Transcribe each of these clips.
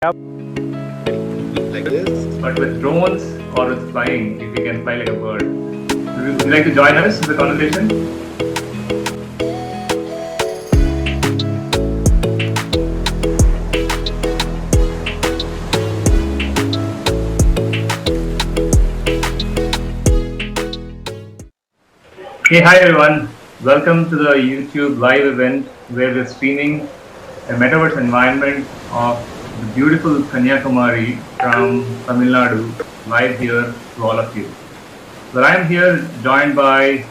Yep. Like this. But with drones or with flying, if you can fly like a bird. Would you like to join us in the conversation? Hey, hi everyone. Welcome to the YouTube live event where we're streaming a metaverse environment of the beautiful Kanyakumari from Tamil Nadu live here to all of you. Well, I'm here joined by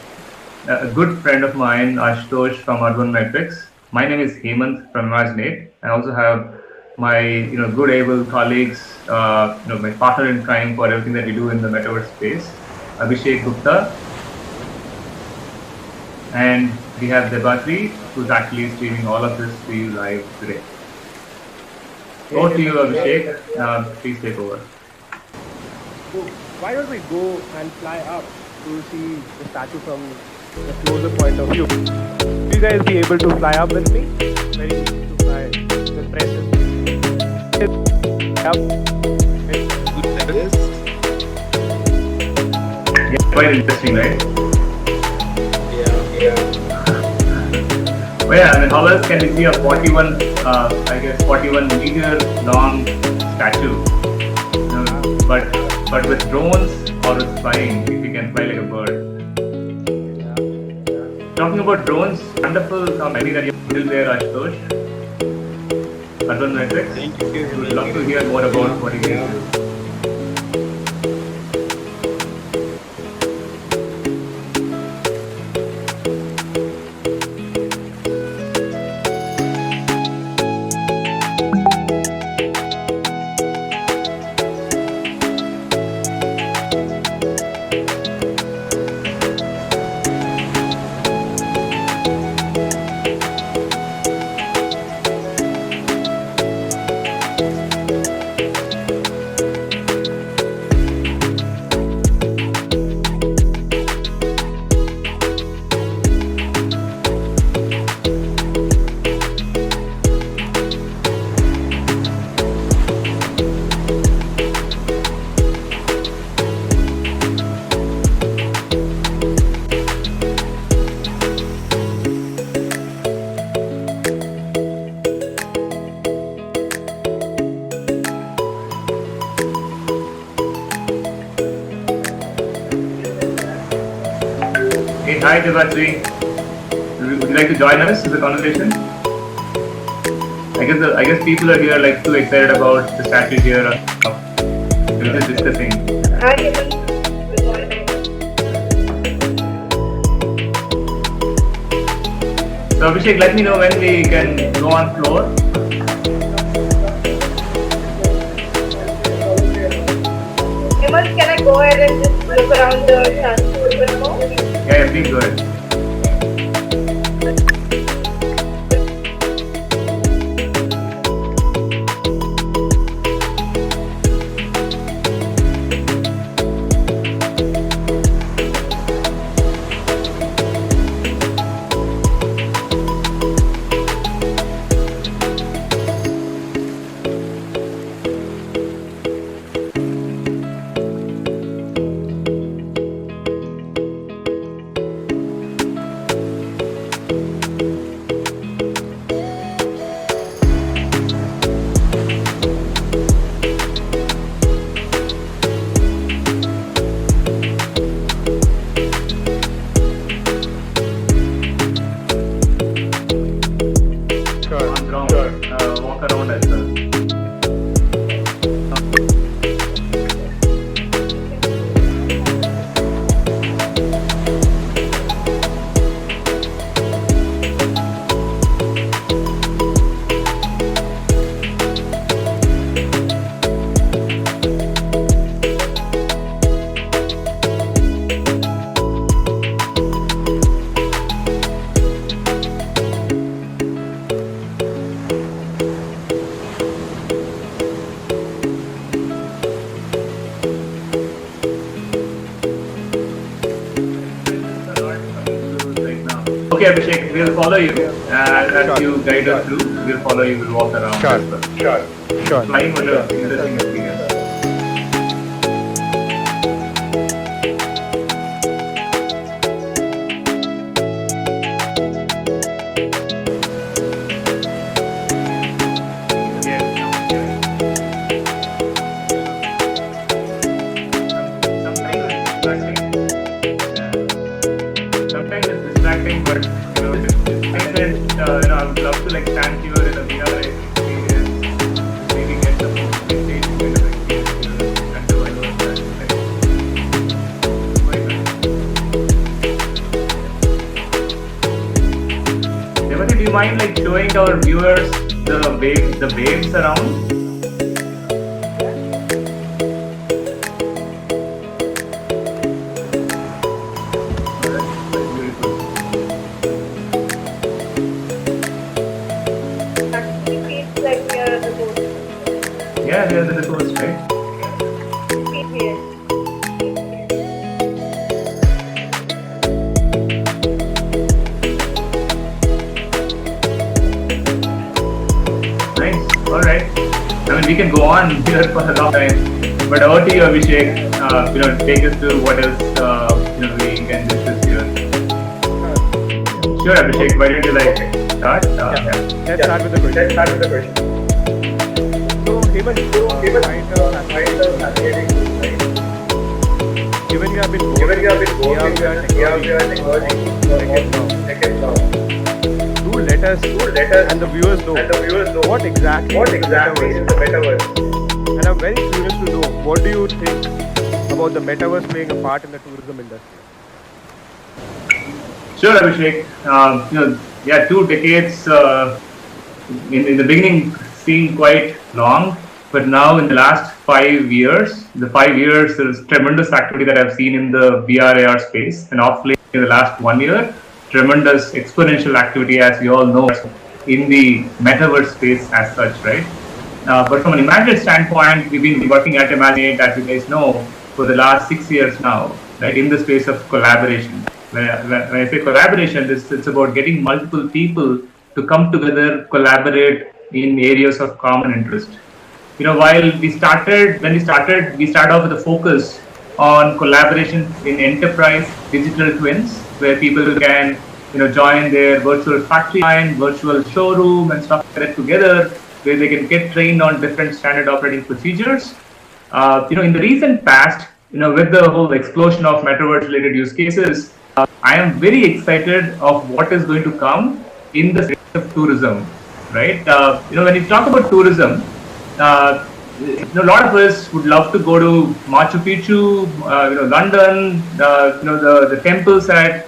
a good friend of mine, Ashutosh from UrbanMatrix. My name is Hemant from Imaginate. I also have my good able colleagues, my partner in crime for everything that we do in the metaverse space, Abhishek Gupta. And we have Debatri, who's actually streaming all of this to you live today. Over to you, Abhishek. Please take over. So why don't we go and fly up to see the statue from the closer point of view? Will you guys be able to fly up with me? Very easy to fly. Just press it. Yep. Like this. Yeah, quite interesting, right? Well, yeah, I mean, how else can we see a 41 meter long statue? But with drones or with flying, if you can fly like a bird. Talking about drones, wonderful company that you built there, Ashutosh. UrbanMatrix. Thank you. We would love to hear more about what you guys do. Hey, hi Debatri. Would you like to join us in the conversation? I guess people are here like too excited about the statue here. We're just discussing. So Abhishek, let me know when we can go on floor. Hemant, can I go ahead and just look around the statue a bit more? Yeah, please go ahead. Walk around as well. Okay, Abhishek, we'll follow you. As you guide us through, we'll follow you, we'll walk around. Sure. Sure. flying was an interesting experience. Sometimes it's distracting, but I would love to like stand here in a VR experience, maybe get the full stage kind of experience, and do that. Why not? Devati, do you mind like showing our viewers the waves around? Actually feels like we are at the coast. Yeah, there's the coast, right? Yes. Nice. All right. I mean, we can go on here for a long time, but over to you, Abhishek. Take us to what else we can discuss here. Sure, Abhishek. Why don't you like start? Let's start with the question. So, Hemant, given you have been working decades now, do let us and the viewers know what exactly is the metaverse. And I'm very curious to know, what do you think about the metaverse playing a part in the tourism industry? Sure, Abhishek. 2 decades in the beginning seemed quite long, but now in the last 5 years, there's tremendous activity that I've seen in the VR AR space, and of late in the last 1 year, tremendous exponential activity, as you all know, in the metaverse space as such, right? But from an Imaginate standpoint, we've been working at Imaginate, as you guys know, for the last 6 years now, right, in the space of collaboration. When I say collaboration, it's about getting multiple people to come together, collaborate in areas of common interest. When we started off with a focus on collaboration in enterprise digital twins, where people can, join their virtual factory line, virtual showroom, and stuff like that together, where they can get trained on different standard operating procedures. In the recent past, with the whole explosion of metaverse-related use cases, I am very excited of what is going to come in the space of tourism, right? When you talk about tourism, a lot of us would love to go to Machu Picchu, London, the temples at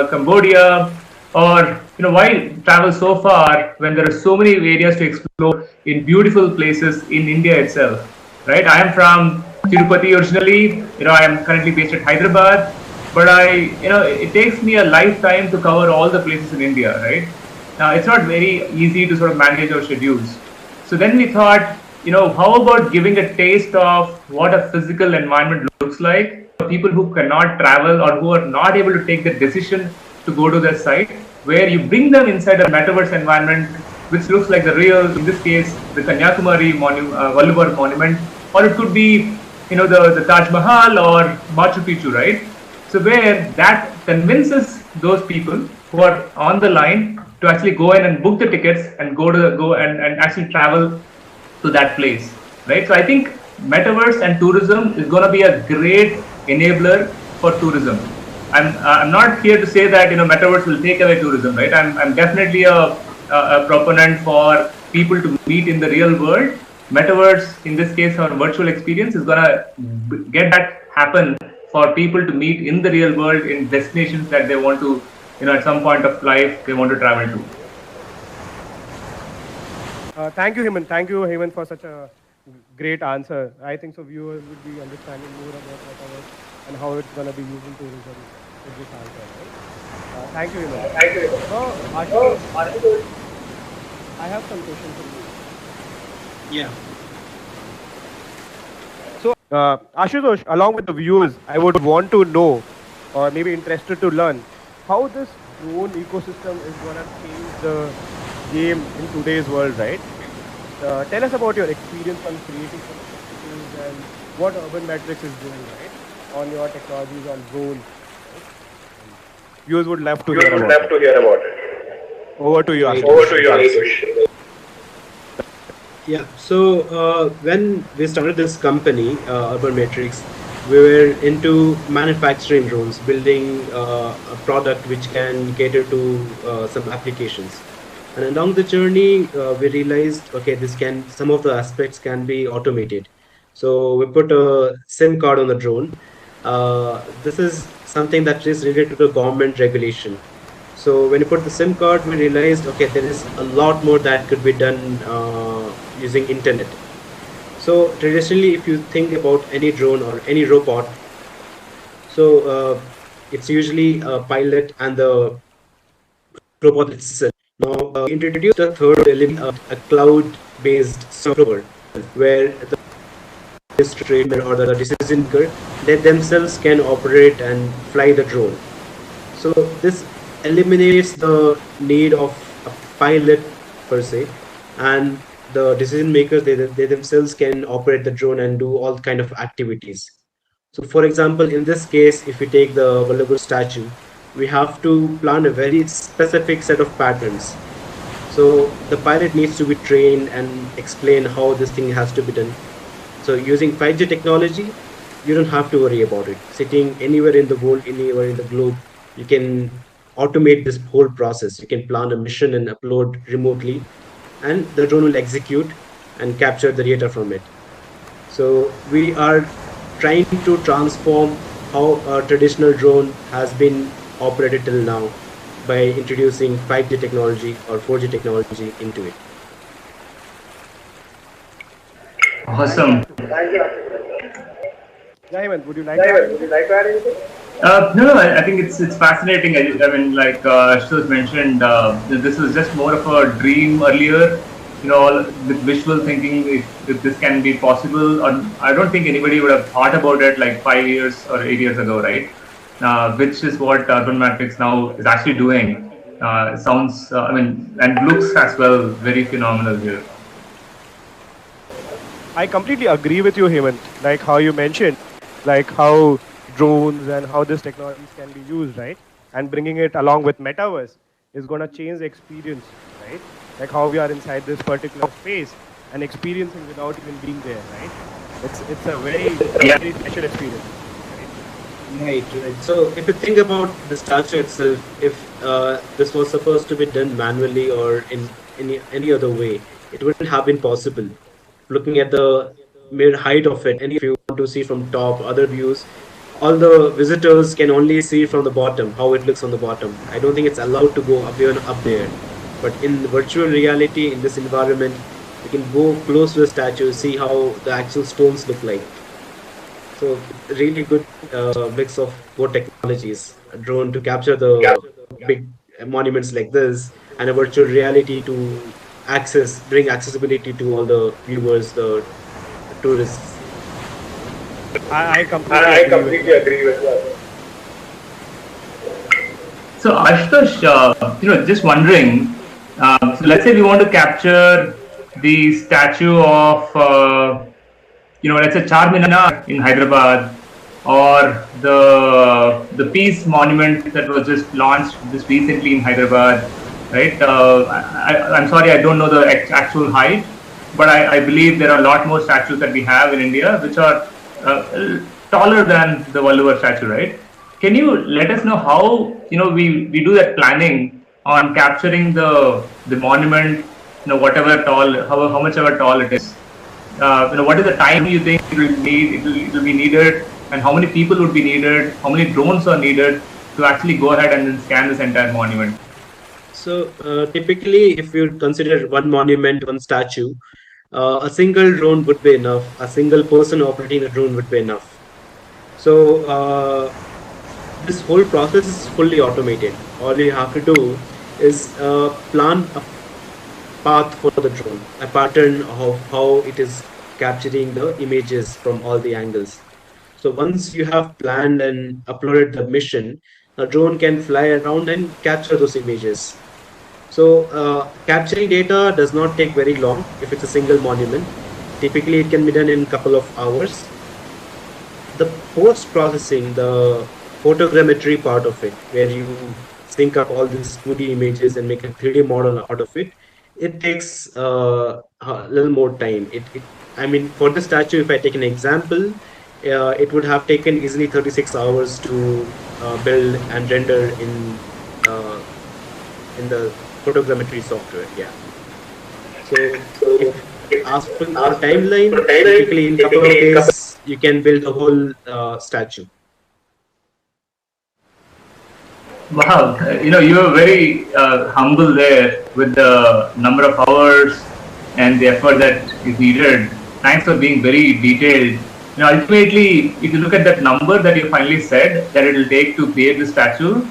Cambodia, or why travel so far when there are so many areas to explore in beautiful places in India itself, right? I am from Tirupati originally. I am currently based at Hyderabad, but it takes me a lifetime to cover all the places in India, right? It's not very easy to sort of manage our schedules. So then we thought, how about giving a taste of what a physical environment looks like for people who cannot travel or who are not able to take the decision to go to their site, where you bring them inside a metaverse environment, which looks like the real, in this case, the Kanyakumari Valluvar monument, or it could be, the Taj Mahal or Machu Picchu, right? So where that convinces those people who are on the line to actually go in and book the tickets and go and actually travel to that place, right? So I think metaverse and tourism is going to be a great enabler for tourism. I'm not here to say that metaverse will take away tourism, right? I'm definitely a proponent for people to meet in the real world. Metaverse, in this case, or virtual experience, is going to get that happen for people to meet in the real world in destinations that they want to, at some point of life, they want to travel to. Thank you, Hemant, for such a great answer. I think so viewers would be understanding more about metaverse and how it's going to be used in tourism with this answer, right? Thank you, Hemant. So, Ashutosh, I have some questions for you. Yeah. So, Ashutosh, along with the viewers, I would want to know, or maybe interested to learn, how this drone ecosystem is going to change the game in today's world, right? tell us about your experience on creating some sketches and what UrbanMatrix is doing, right, on your technologies on drones. Right? Viewers would love to You hear would about love it. to hear about it. Over to you, Right. Over Ashutosh. to you, Ashutosh. Yeah. So when we started this company, Urban Matrix, we were into manufacturing drones, building a product which can cater to some applications. And along the journey, we realized, okay, some of the aspects can be automated. So we put a SIM card on the drone. This is something that is related to the government regulation. So when you put the SIM card, we realized, okay, there is a lot more that could be done using internet. So traditionally, if you think about any drone or any robot, it's usually a pilot and the robot itself. Now we introduced a third element, a cloud-based server, where the administrator or the decision maker, they themselves can operate and fly the drone. So this eliminates the need of a pilot per se, and the decision makers, they themselves can operate the drone and do all kind of activities. So for example, in this case, if we take the Valluvar statue, we have to plan a very specific set of patterns. So the pilot needs to be trained and explain how this thing has to be done. So using 5G technology, you don't have to worry about it. Sitting anywhere in the world, anywhere in the globe, you can automate this whole process. You can plan a mission and upload remotely, and the drone will execute and capture the data from it. So we are trying to transform how a traditional drone has been operated till now by introducing 5G technology or 4G technology into it. Thank you, Awesome. Ashutosh. Thank you, Ashutosh. Yeah, Hemant, would you like to add Jaivan, would you anything? like to add anything? No, I think it's fascinating. I mean, like Ashutosh mentioned, this was just more of a dream earlier. With visual thinking, if this can be possible, or I don't think anybody would have thought about it like 5 years or 8 years ago, right? Which is what Urban Matrix now is actually doing. Sounds, I mean, and looks as well very phenomenal here. I completely agree with you, Hemant. Like how you mentioned, like how drones and how these technologies can be used, right? And bringing it along with metaverse is going to change the experience, right? Like how we are inside this particular space and experiencing without even being there, right? It's a very Yeah. very special experience, right? Right, right. So if you think about the statue itself, if this was supposed to be done manually or in any other way, it wouldn't have been possible. Looking at the mere height of it, and if you want to see from top, other views, all the visitors can only see from the bottom, how it looks on the bottom. I don't think it's allowed to go up beyond up there. But in virtual reality, in this environment, you can go close to the statue, see how the actual stones look like. So really good mix of both technologies, a drone to capture Yeah. the big monuments like this, and a virtual reality to bring accessibility to all the viewers, the tourists. I completely I agree with you, completely agree Ashutosh. with you. So Ashutosh, just wondering. So let's say we want to capture the statue of, let's say Charminar in Hyderabad, or the Peace Monument that was just launched just recently in Hyderabad, right? I'm sorry, I don't know the actual height, but I believe there are a lot more statues that we have in India which are taller than the Valluvar statue, right? Can you let us know how we do that planning on capturing the monument, whatever tall, how much ever tall it is? What is the time you think it will be needed, and how many people would be needed, how many drones are needed to actually go ahead and then scan this entire monument? So typically, if you consider one monument, one statue, a single drone would be enough. A single person operating a drone would be enough. So this whole process is fully automated. All you have to do is plan a path for the drone, a pattern of how it is capturing the images from all the angles. So once you have planned and uploaded the mission, a drone can fly around and capture those images. So capturing data does not take very long if it's a single monument. Typically, it can be done in a couple of hours. The post-processing, the photogrammetry part of it, where you sync up all these 2D images and make a 3D model out of it, it takes a little more time. I mean, for the statue, if I take an example, it would have taken easily 36 hours to build and render uh, in the photogrammetry software. Yeah. So if asked for a timeline, typically in a couple of days, you can build a whole statue. Wow, you were very humble there with the number of hours and the effort that is needed. Thanks for being very detailed. Ultimately, if you look at that number that you finally said that it will take to create the statue,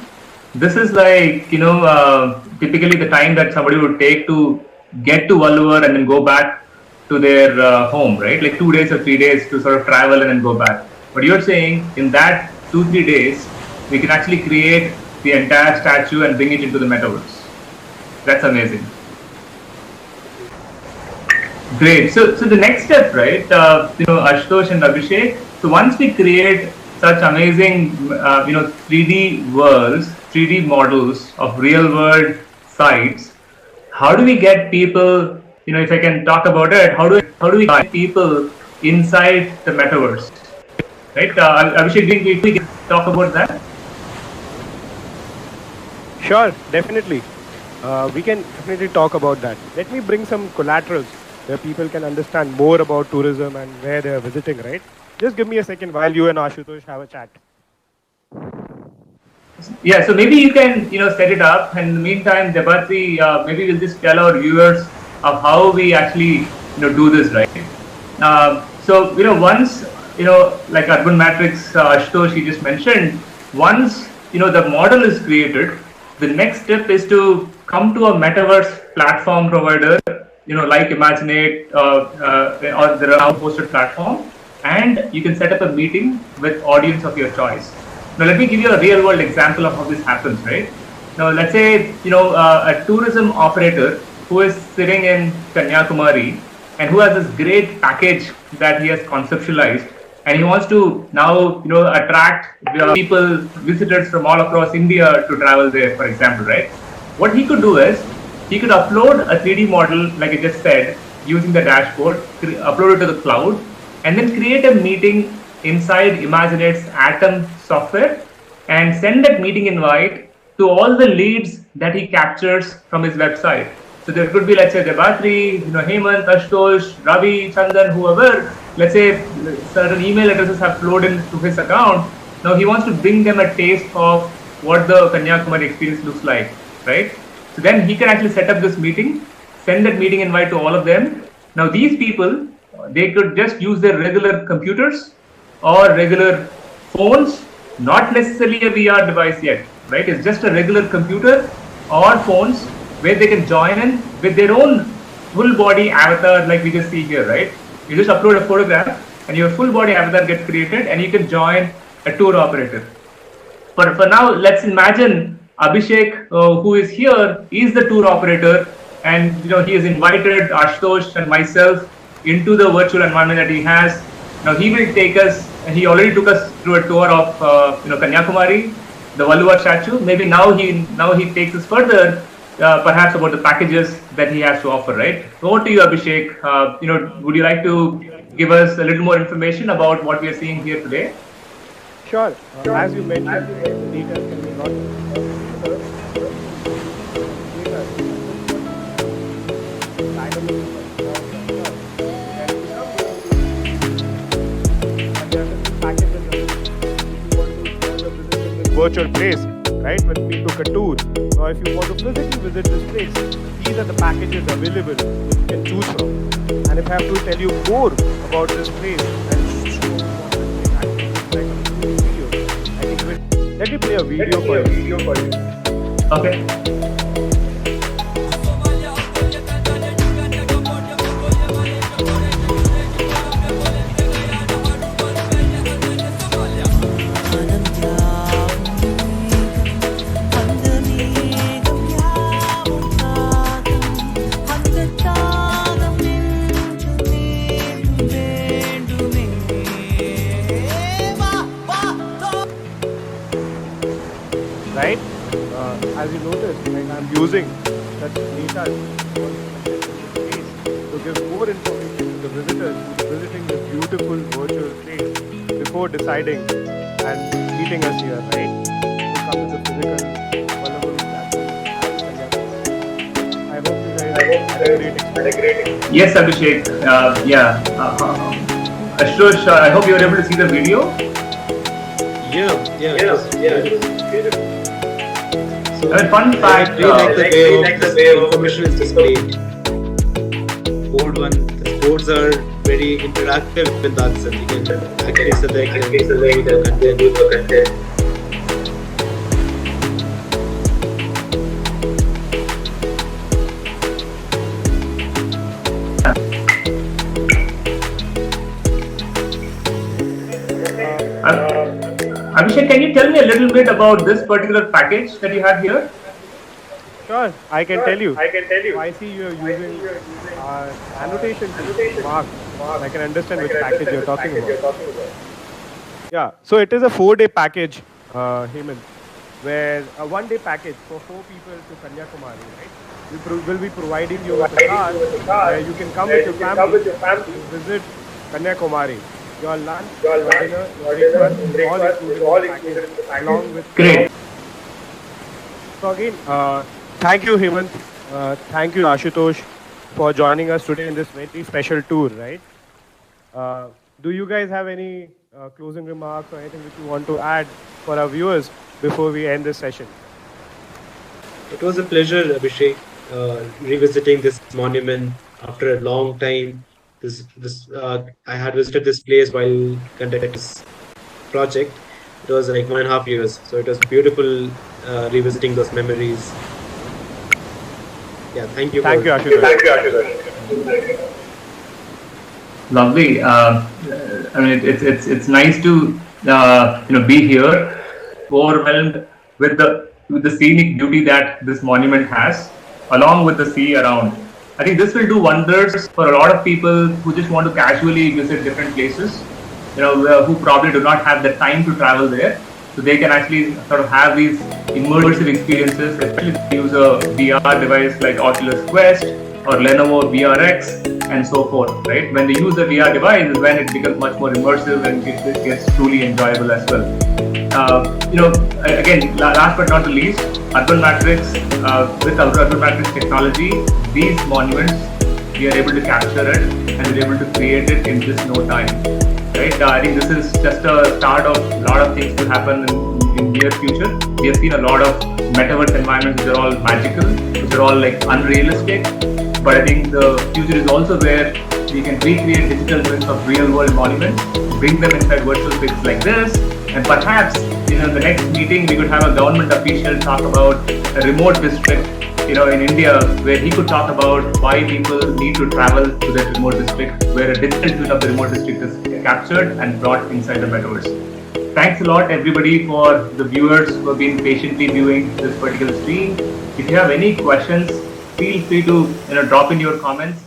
this is like, typically the time that somebody would take to get to Valluvar and then go back to their home, right? Like 2 days or 3 days to sort of travel and then go back. But you're saying in that 2-3 days, we can actually create the entire statue and bring it into the metaverse. That's amazing. Great. So the next step, right? Ashutosh and Abhishek. So once we create such amazing, 3D worlds, 3D models of real world sites, how do we get people? If I can talk about it, how do we get people inside the metaverse? Right? Abhishek, we can talk about that. Sure, definitely. We can definitely talk about that. Let me bring some collaterals where people can understand more about tourism and where they are visiting, right? Just give me a second while you and Ashutosh have a chat. Yeah, so maybe you can, set it up. And in the meantime, Debatri, maybe we'll just tell our viewers of how we actually, do this, right? So, once, like UrbanMatrix, Ashutosh, he just mentioned, once, the model is created, the next step is to come to a metaverse platform provider, like Imaginate or the now hosted platform, and you can set up a meeting with audience of your choice. Now, let me give you a real world example of how this happens, right? Now, let's say, a tourism operator who is sitting in Kanyakumari and who has this great package that he has conceptualized, and he wants to now, attract people, visitors from all across India to travel there, for example, right? What he could do is, he could upload a 3D model, like I just said, using the dashboard, upload it to the cloud, and then create a meeting inside Imaginate's Atom software and send that meeting invite to all the leads that he captures from his website. So there could be, let's say, Debatri, Hemant, Ashutosh, Ravi, Chandan, whoever. Let's say certain email addresses have flowed into his account. Now he wants to bring them a taste of what the Kanyakumari experience looks like, right? So then he can actually set up this meeting, send that meeting invite to all of them. Now these people, they could just use their regular computers or regular phones, not necessarily a VR device yet, right? It's just a regular computer or phones where they can join in with their own full body avatar, like we just see here, right? You just upload a photograph and your full body avatar gets created and you can join a tour operator. For now, let's imagine Abhishek, who is here, is the tour operator, and he has invited Ashutosh and myself into the virtual environment that he has. Now he will take us, and he already took us through a tour of Kanyakumari, the Valluvar statue. Maybe now he takes us further, perhaps about the packages that he has to offer, right? Over to you, Abhishek. Would you like to give us a little more information about what we are seeing here today? Sure. As you mentioned, the details can be not. Virtual place, right? When we took a tour, or if you want to physically visit this place, these are the packages available that you can choose from. And if I have to tell you more about this place and show what this place actually looks like on a video, I think let me play a video for you. Okay. as you notice, like I'm using that data to give more information to the visitors who are visiting this beautiful virtual place before deciding and meeting us here, right? To come to the physical Valluvar platform. I hope you guys had a great experience. Yes, Abhishek. Ashutosh, I hope you were able to see the video. Yeah. So Fun I fact. really like the way information is displayed. Board one, the boards are very interactive in that sense. You can actually select and do the content. Abhishek, can you tell me a little bit about this particular package that you have here? Sure, I can tell you. I see you're using annotation mark. I can understand which package you're talking about. Yeah, so it is a 4-day package, Hemant, where a 1-day package for 4 people to Kanyakumari, right? We will be providing you with a car where you can come with your family to visit Kanyakumari. Your lunch, your dinner, your breakfast, all included in the package, along with... Great. So again, thank you, Hemant. Thank you, Ashutosh, for joining us today in this very special tour, right? Do you guys have any closing remarks or anything which you want to add for our viewers before we end this session? It was a pleasure, Abhishek, revisiting this monument after a long time. I had visited this place while conducting this project. It was like 1.5 years, so it was beautiful revisiting those memories. Yeah, thank you. Thank you, Ashutosh. Lovely. I mean, it's nice to be here, overwhelmed with the scenic beauty that this monument has, along with the sea around. I think this will do wonders for a lot of people who just want to casually visit different places, who probably do not have the time to travel there. So they can actually sort of have these immersive experiences, especially if they use a VR device like Oculus Quest or Lenovo VRX and so forth, right? When they use the VR device is when it becomes much more immersive and it gets truly enjoyable as well. Again, last but not the least, UrbanMatrix, with our UrbanMatrix technology, these monuments, we are able to capture it and we're able to create it in just no time, right? I think this is just a start of a lot of things to happen in near future. We have seen a lot of metaverse environments which are all magical, which are all like unrealistic, but I think the future is also where we can recreate digital twins of real world monuments, bring them inside virtual spaces like this, and perhaps in the next meeting we could have a government official talk about a remote district in India, where he could talk about why people need to travel to that remote district, where a digital twin of the remote district is captured and brought inside the metaverse. Thanks a lot, everybody, for the viewers who have been patiently viewing this particular stream. If you have any questions, feel free to drop in your comments.